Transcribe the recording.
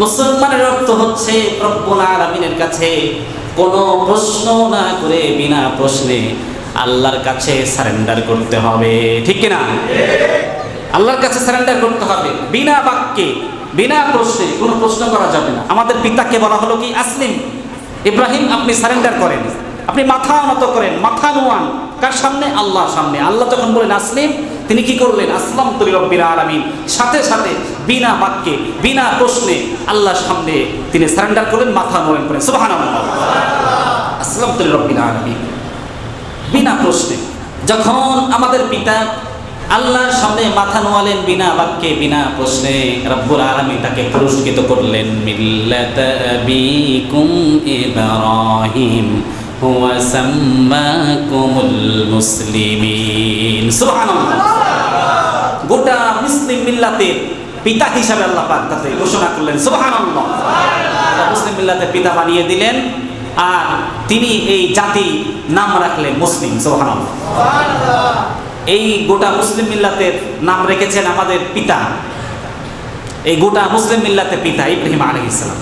মুসলমানের অর্থ হচ্ছে রব্বুল আলামিনের কাছে কোনো প্রশ্ন না করে বিনা প্রশ্নে আল্লাহর কাছে সারেন্ডার করতে হবে, ঠিক কিনা? আল্লাহর কাছে সারেন্ডার করতে হবে বিনা বাক্যে, বিনা প্রশ্নে, কোনো প্রশ্ন করা যাবে না। আমাদের পিতাকে বলা হলো কি আসলিম, ইব্রাহিম আপনি সারেন্ডার করেন, আপনি মাথা নত করেন, মাথা নোয়ান। কার সামনে? আল্লাহর সামনে। আল্লাহ যখন বলেন আসলিম, তিনি কি করলেন? আসলামতু লিরাব্বিল আলামিন, সাথে সাথে বিনা বাক্যে বিনা প্রশ্নে আল্লাহর সামনে তিনি সারেন্ডার করলেন, মাথা নোয়ান করেন সুবহানাল্লাহ। আসলামতু লিরাব্বিল আলামিন, বিনা প্রশ্নে। যখন আমাদের পিতা আল্লাহর সামনে মাথা নোয়ালেন বিনা বাক্যে বিনা প্রশ্নে, রব্বুল আলামিন তাকে পুরস্কৃত করলেন মিল্লাতা আবিকুম ইব্রাহিম হুয়া সাম্মাকুমুল মুসলিমিন। সুবহানাল্লাহ। গোটা মুসলিম মিল্লাতের পিতা হিসাবে আল্লাহ পাক তাকে ঘোষণা করলেন সুবহানাল্লাহ। মুসলিম মিল্লাতের পিতা বানিয়ে দিলেন, আর তিনি এই জাতি নাম রাখলেন মুসলিম। সুবহানাল্লাহ। এই গোটা মুসলিম মিল্লাতের নাম রেখেছেন আমাদের পিতা, এই গোটা মুসলিম মিল্লাতের পিতা ইব্রাহিম আলাইহিস সালাম।